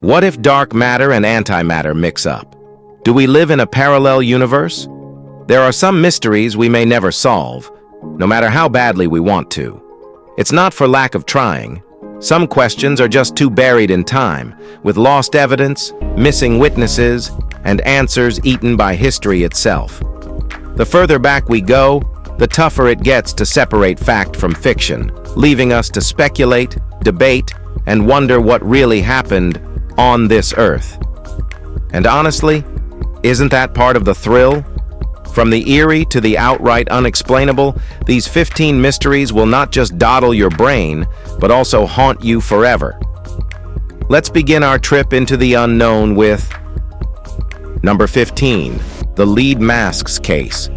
What if dark matter and antimatter mix up? Do we live in a parallel universe? There are some mysteries we may never solve, no matter how badly we want to. It's not for lack of trying. Some questions are just too buried in time, with lost evidence, missing witnesses, and answers eaten by history itself. The further back we go, the tougher it gets to separate fact from fiction, leaving us to speculate, debate, and wonder what really happened on this earth. And honestly, isn't that part of the thrill? From the eerie to the outright unexplainable, these 15 mysteries will not just dawdle your brain, but also haunt you forever. Let's begin our trip into the unknown with number 15, the lead masks case.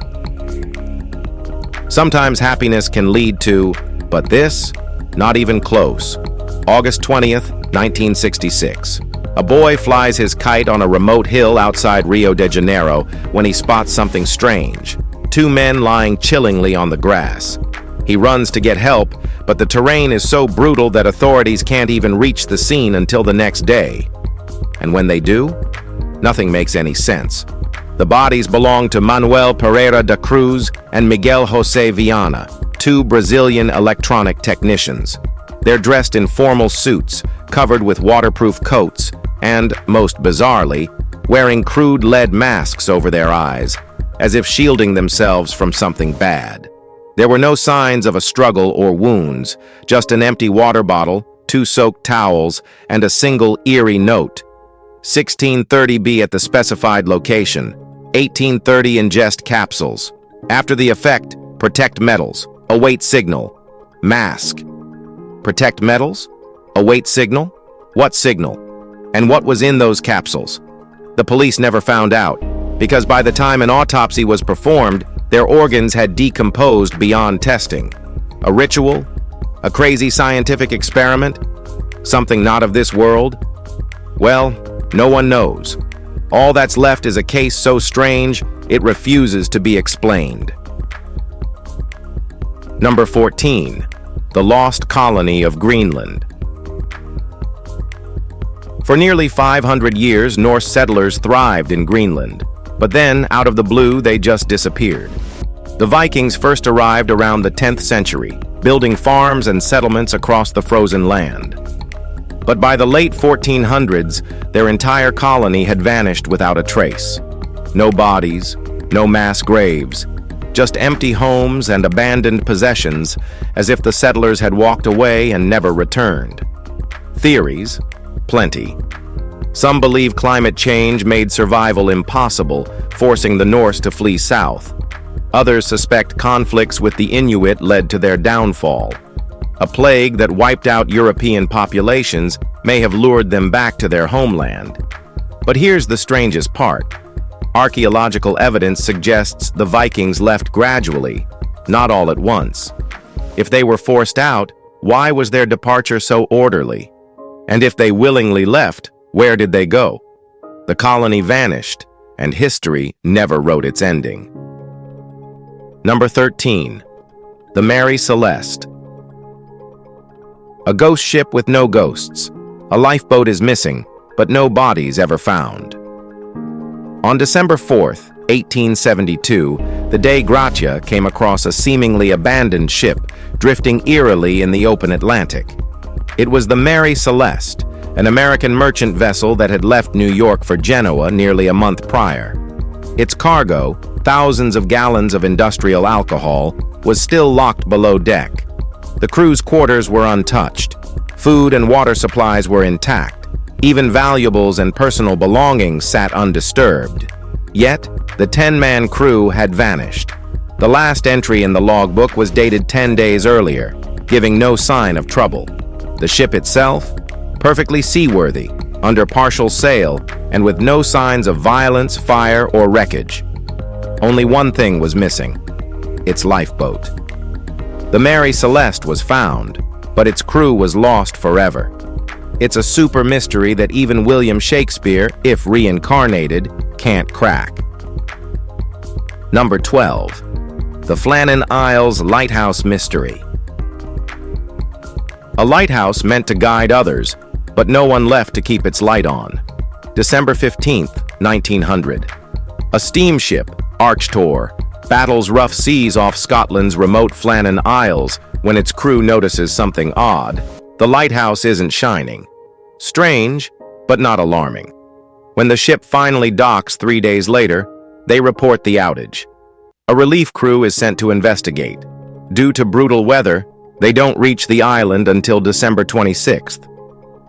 Sometimes happiness can lead to, but this, not even close. August 20th, 1966. A boy flies his kite on a remote hill outside Rio de Janeiro when he spots something strange. Two men lying chillingly on the grass. He runs to get help, but the terrain is so brutal that authorities can't even reach the scene until the next day. And when they do, nothing makes any sense. The bodies belong to Manuel Pereira da Cruz and Miguel José Viana, two Brazilian electronic technicians. They're dressed in formal suits, covered with waterproof coats, and, most bizarrely, wearing crude lead masks over their eyes, as if shielding themselves from something bad. There were no signs of a struggle or wounds, just an empty water bottle, two soaked towels, and a single eerie note. 1630B at the specified location. 1830 ingest capsules. After the effect, protect metals. Await signal. Mask. Protect metals? Await signal? What signal? And what was in those capsules? The police never found out, because by the time an autopsy was performed, their organs had decomposed beyond testing. A ritual? A crazy scientific experiment? Something not of this world? Well, no one knows. All that's left is a case so strange, it refuses to be explained. Number 14. The Lost Colony of Greenland. For nearly 500 years, Norse settlers thrived in Greenland, but then, out of the blue, they just disappeared. The Vikings first arrived around the 10th century, building farms and settlements across the frozen land. But by the late 1400s, their entire colony had vanished without a trace. No bodies, no mass graves, just empty homes and abandoned possessions, as if the settlers had walked away and never returned. Theories? Plenty. Some believe climate change made survival impossible, forcing the Norse to flee south. Others suspect conflicts with the Inuit led to their downfall. A plague that wiped out European populations may have lured them back to their homeland. But here's the strangest part. Archaeological evidence suggests the Vikings left gradually, not all at once. If they were forced out, why was their departure so orderly? And if they willingly left, where did they go? The colony vanished, and history never wrote its ending. Number 13. The Mary Celeste. A ghost ship with no ghosts. A lifeboat is missing, but no bodies ever found. On December 4th, 1872, the Dei Gratia came across a seemingly abandoned ship drifting eerily in the open Atlantic. It was the Mary Celeste, an American merchant vessel that had left New York for Genoa nearly a month prior. Its cargo, thousands of gallons of industrial alcohol, was still locked below deck. The crew's quarters were untouched. Food and water supplies were intact. Even valuables and personal belongings sat undisturbed. Yet, the 10-man crew had vanished. The last entry in the logbook was dated 10 days earlier, giving no sign of trouble. The ship itself, perfectly seaworthy, under partial sail, and with no signs of violence, fire, or wreckage. Only one thing was missing: its lifeboat. The Mary Celeste was found, but its crew was lost forever. It's a super mystery that even William Shakespeare, if reincarnated, can't crack. Number 12. The Flannan Isles Lighthouse Mystery. A lighthouse meant to guide others, but no one left to keep its light on. December 15th, 1900. A steamship, Archtor, battles rough seas off Scotland's remote Flannan Isles when its crew notices something odd. The lighthouse isn't shining. Strange, but not alarming. When the ship finally docks 3 days later, they report the outage. A relief crew is sent to investigate. Due to brutal weather, they don't reach the island until December 26th.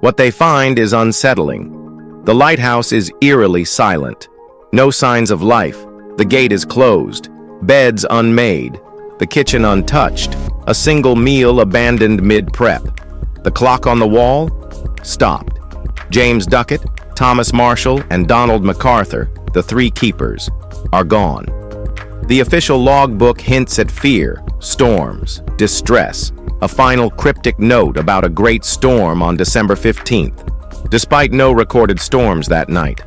What they find is unsettling. The lighthouse is eerily silent. No signs of life. The gate is closed. Beds unmade. The kitchen untouched. A single meal abandoned mid-prep. The clock on the wall? Stopped. James Duckett, Thomas Marshall, and Donald MacArthur, the three keepers, are gone. The official logbook hints at fear, storms, distress, a final cryptic note about a great storm on December 15th. Despite no recorded storms that night,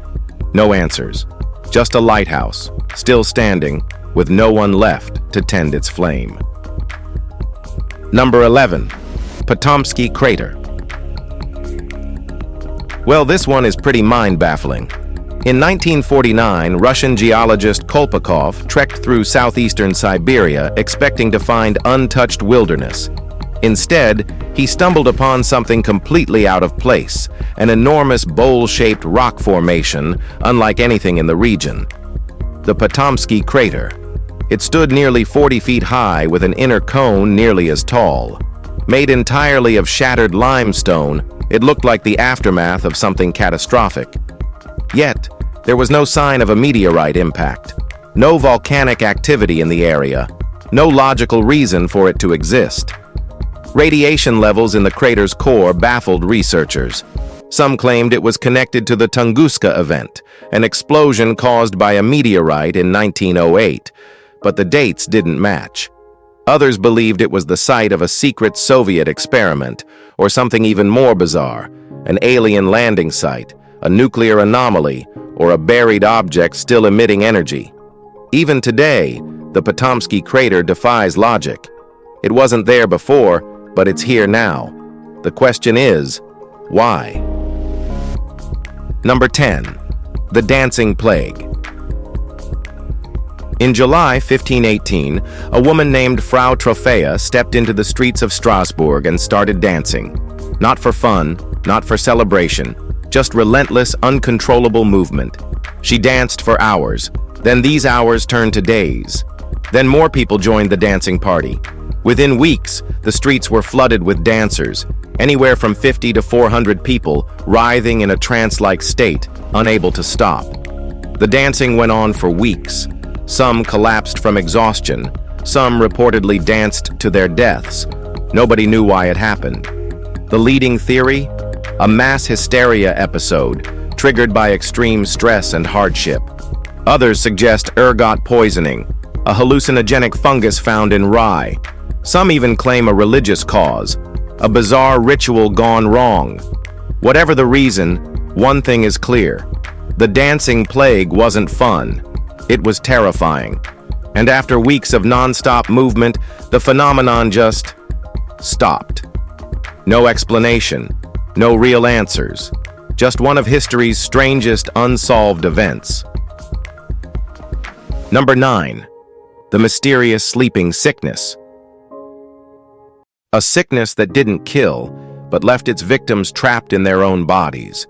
no answers, just a lighthouse, still standing, with no one left to tend its flame. Number 11. Patomskiy Crater. Well, this one is pretty mind-baffling. In 1949, Russian geologist Kolpakov trekked through southeastern Siberia expecting to find untouched wilderness. Instead, he stumbled upon something completely out of place, an enormous bowl-shaped rock formation unlike anything in the region. The Patomskiy Crater. It stood nearly 40 feet high with an inner cone nearly as tall. Made entirely of shattered limestone, it looked like the aftermath of something catastrophic. Yet, there was no sign of a meteorite impact, no volcanic activity in the area, no logical reason for it to exist. Radiation levels in the crater's core baffled researchers. Some claimed it was connected to the Tunguska event, an explosion caused by a meteorite in 1908, but the dates didn't match. Others believed it was the site of a secret Soviet experiment, or something even more bizarre, an alien landing site, a nuclear anomaly, or a buried object still emitting energy. Even today, the Patomskiy Crater defies logic. It wasn't there before, but it's here now. The question is, why? Number 10. The Dancing Plague. In July 1518, a woman named Frau Trophea stepped into the streets of Strasbourg and started dancing. Not for fun, not for celebration, just relentless, uncontrollable movement. She danced for hours, then these hours turned to days. Then more people joined the dancing party. Within weeks, the streets were flooded with dancers, anywhere from 50 to 400 people, writhing in a trance-like state, unable to stop. The dancing went on for weeks. Some collapsed from exhaustion. Some reportedly danced to their deaths. Nobody knew why it happened. The leading theory? A mass hysteria episode, triggered by extreme stress and hardship. Others suggest ergot poisoning, a hallucinogenic fungus found in rye. Some even claim a religious cause, a bizarre ritual gone wrong. Whatever the reason, one thing is clear. The dancing plague wasn't fun. It was terrifying. And after weeks of non-stop movement, the phenomenon just stopped. No explanation, no real answers. Just one of history's strangest unsolved events. Number 9. The mysterious sleeping sickness. A sickness that didn't kill, but left its victims trapped in their own bodies.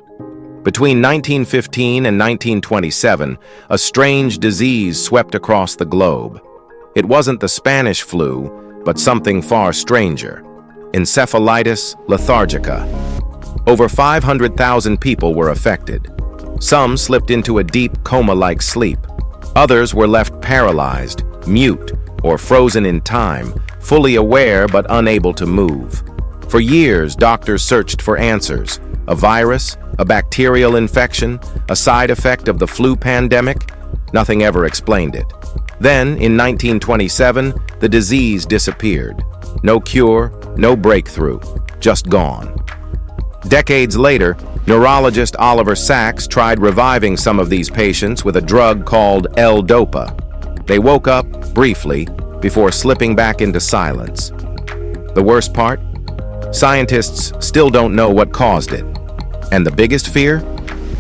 Between 1915 and 1927, a strange disease swept across the globe. It wasn't the Spanish flu, but something far stranger. Encephalitis lethargica. Over 500,000 people were affected. Some slipped into a deep coma-like sleep. Others were left paralyzed, mute, or frozen in time, fully aware but unable to move. For years, doctors searched for answers. A virus? A bacterial infection? A side effect of the flu pandemic? Nothing ever explained it. Then, in 1927, the disease disappeared. No cure, no breakthrough, just gone. Decades later, neurologist Oliver Sacks tried reviving some of these patients with a drug called L-Dopa. They woke up, briefly, before slipping back into silence. The worst part? Scientists still don't know what caused it. And the biggest fear?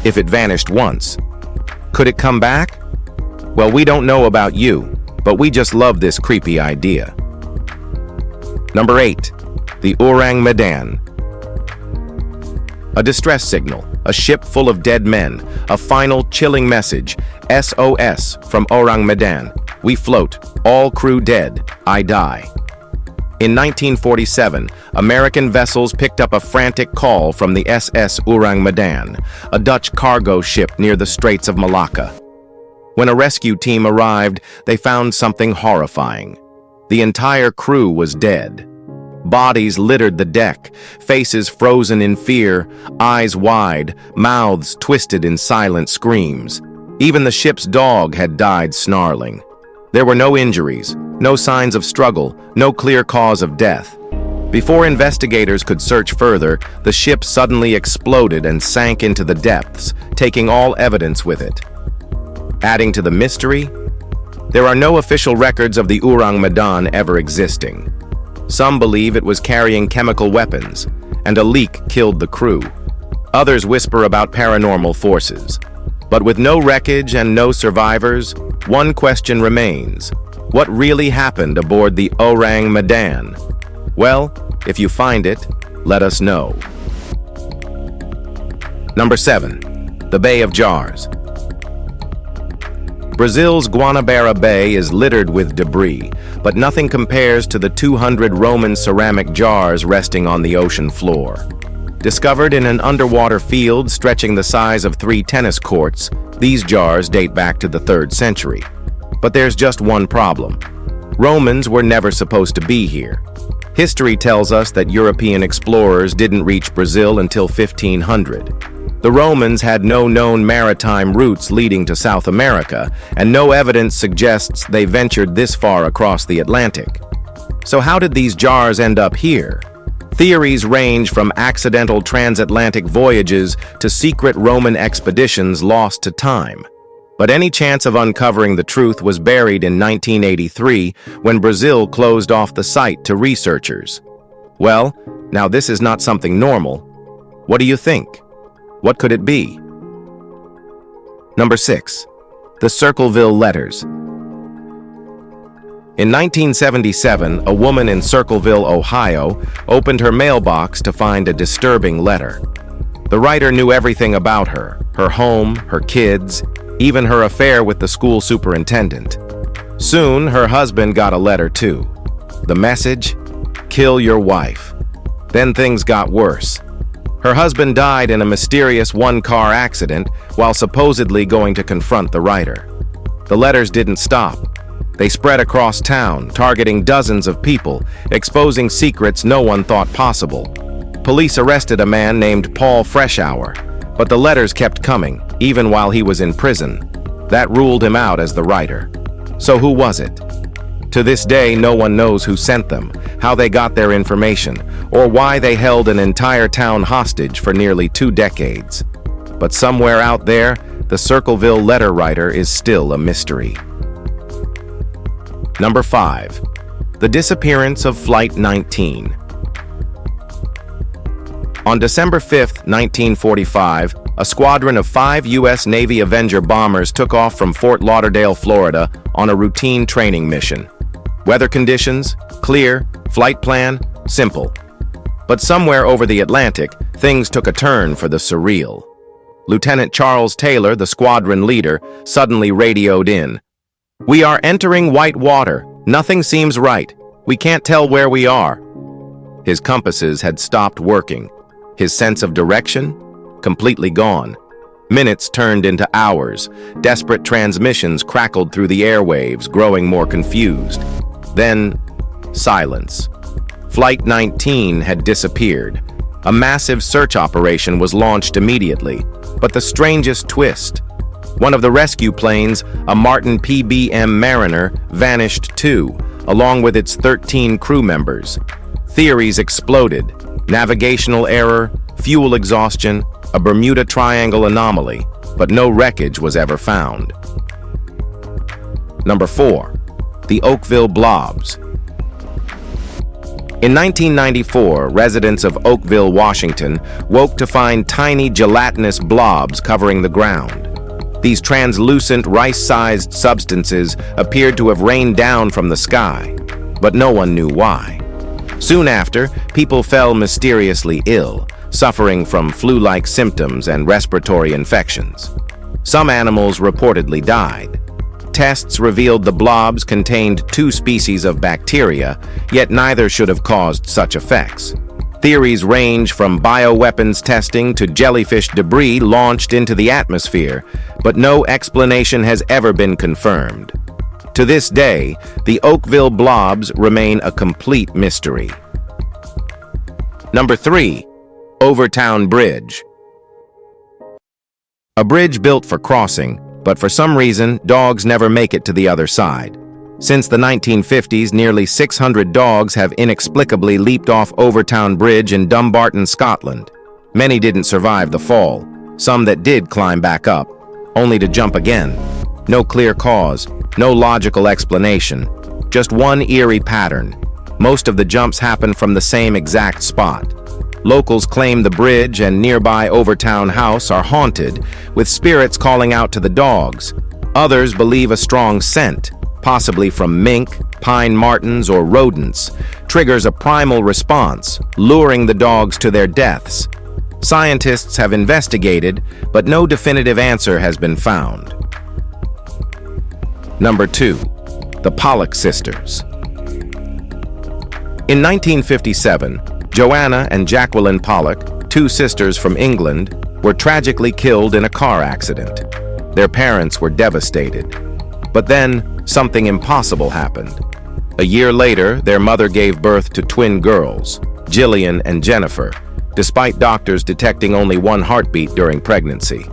If it vanished once, could it come back? Well, we don't know about you, but we just love this creepy idea. Number 8. The Orang Medan. A distress signal, a ship full of dead men, a final chilling message, SOS from Orang Medan. We float, all crew dead, I die. In 1947, American vessels picked up a frantic call from the SS Orang Medan, a Dutch cargo ship near the Straits of Malacca. When a rescue team arrived, they found something horrifying. The entire crew was dead. Bodies littered the deck, faces frozen in fear, eyes wide, mouths twisted in silent screams. Even the ship's dog had died snarling. There were no injuries, no signs of struggle, no clear cause of death. Before investigators could search further, the ship suddenly exploded and sank into the depths, taking all evidence with it. Adding to the mystery, there are no official records of the Orang Medan ever existing. Some believe it was carrying chemical weapons, and a leak killed the crew. Others whisper about paranormal forces. But with no wreckage and no survivors, one question remains. What really happened aboard the Orang Medan? Well, if you find it, let us know. Number 7. The Bay of Jars. Brazil's Guanabara Bay is littered with debris, but nothing compares to the 200 Roman ceramic jars resting on the ocean floor. Discovered in an underwater field stretching the size of 3 tennis courts, these jars date back to the 3rd century. But there's just one problem. Romans were never supposed to be here. History tells us that European explorers didn't reach Brazil until 1500. The Romans had no known maritime routes leading to South America, and no evidence suggests they ventured this far across the Atlantic. So how did these jars end up here? Theories range from accidental transatlantic voyages to secret Roman expeditions lost to time. But any chance of uncovering the truth was buried in 1983 when Brazil closed off the site to researchers. Well, now this is not something normal. What do you think? What could it be? Number 6. The Circleville Letters. In 1977, a woman in Circleville, Ohio, opened her mailbox to find a disturbing letter. The writer knew everything about her home, her kids, even her affair with the school superintendent. Soon, her husband got a letter too. The message? Kill your wife. Then things got worse. Her husband died in a mysterious one-car accident while supposedly going to confront the writer. The letters didn't stop. They spread across town, targeting dozens of people, exposing secrets no one thought possible. Police arrested a man named Paul Freshour, but the letters kept coming, even while he was in prison. That ruled him out as the writer. So who was it? To this day, no one knows who sent them, how they got their information, or why they held an entire town hostage for nearly 2 decades. But somewhere out there, the Circleville letter writer is still a mystery. Number 5. The disappearance of Flight 19. On December 5, 1945, a squadron of 5 U.S. Navy Avenger bombers took off from Fort Lauderdale, Florida, on a routine training mission. Weather conditions? Clear. Flight plan? Simple. But somewhere over the Atlantic, things took a turn for the surreal. Lieutenant Charles Taylor, the squadron leader, suddenly radioed in. "We are entering white water. Nothing seems right. We can't tell where we are." His compasses had stopped working. His sense of direction? Completely gone. Minutes turned into hours. Desperate transmissions crackled through the airwaves, growing more confused. Then, silence. Flight 19 had disappeared. A massive search operation was launched immediately. But the strangest twist. One of the rescue planes, a Martin PBM Mariner, vanished too, along with its 13 crew members. Theories exploded. Navigational error, fuel exhaustion, a Bermuda Triangle anomaly, but no wreckage was ever found. Number 4. The Oakville Blobs. In 1994, residents of Oakville, Washington, woke to find tiny gelatinous blobs covering the ground. These translucent, rice-sized substances appeared to have rained down from the sky, but no one knew why. Soon after, people fell mysteriously ill, suffering from flu-like symptoms and respiratory infections. Some animals reportedly died. Tests revealed the blobs contained 2 species of bacteria, yet neither should have caused such effects. Theories range from bioweapons testing to jellyfish debris launched into the atmosphere, but no explanation has ever been confirmed. To this day, the Oakville blobs remain a complete mystery. Number 3. Overtown Bridge. A bridge built for crossing, but for some reason, dogs never make it to the other side. Since the 1950s, nearly 600 dogs have inexplicably leaped off Overtown Bridge in Dumbarton, Scotland. Many didn't survive the fall. Some that did climb back up, only to jump again. No clear cause, no logical explanation, just one eerie pattern. Most of the jumps happen from the same exact spot. Locals claim the bridge and nearby Overtown House are haunted, with spirits calling out to the dogs. Others believe a strong scent, possibly from mink, pine martens, or rodents, triggers a primal response, luring the dogs to their deaths. Scientists have investigated, but no definitive answer has been found. Number 2. The Pollock Sisters. In 1957, Joanna and Jacqueline Pollock, 2 sisters from England, were tragically killed in a car accident. Their parents were devastated. But then, something impossible happened. A year later, their mother gave birth to twin girls, Jillian and Jennifer, despite doctors detecting only 1 heartbeat during pregnancy.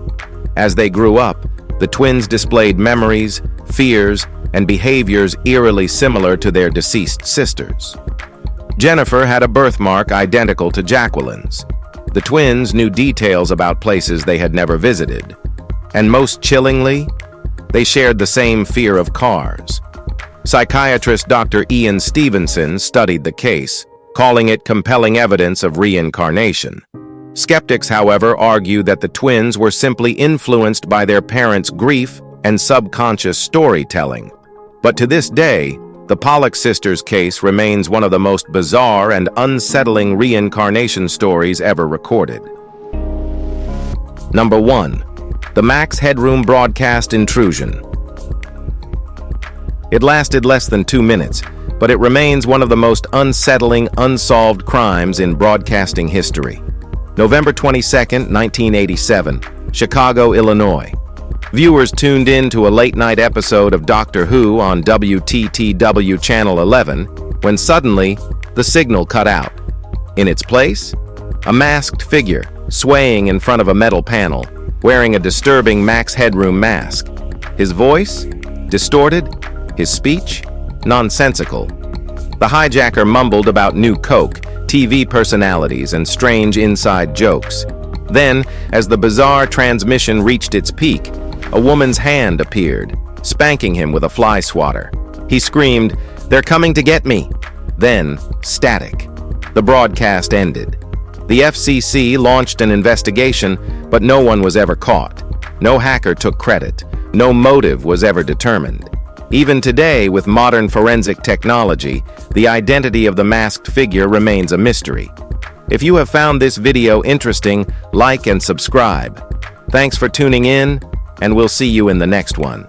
As they grew up, the twins displayed memories, fears, and behaviors eerily similar to their deceased sisters. Jennifer had a birthmark identical to Jacqueline's. The twins knew details about places they had never visited. And most chillingly, they shared the same fear of cars. Psychiatrist Dr. Ian Stevenson studied the case, calling it compelling evidence of reincarnation. Skeptics, however, argue that the twins were simply influenced by their parents' grief and subconscious storytelling. But to this day, the Pollock sisters' case remains one of the most bizarre and unsettling reincarnation stories ever recorded. Number 1. The Max Headroom broadcast intrusion. It lasted less than 2 minutes, but it remains one of the most unsettling, unsolved crimes in broadcasting history. November 22, 1987, Chicago, Illinois. Viewers tuned in to a late-night episode of Doctor Who on WTTW Channel 11 when suddenly the signal cut out. In its place, a masked figure swaying in front of a metal panel, wearing a disturbing Max Headroom mask. His voice? Distorted. His speech? Nonsensical. The hijacker mumbled about new coke, TV personalities, and strange inside jokes. Then, as the bizarre transmission reached its peak, a woman's hand appeared, spanking him with a fly swatter. He screamed, "They're coming to get me!" Then, static. The broadcast ended. The FCC launched an investigation, but no one was ever caught. No hacker took credit. No motive was ever determined. Even today, with modern forensic technology, the identity of the masked figure remains a mystery. If you have found this video interesting, like and subscribe. Thanks for tuning in, and we'll see you in the next one.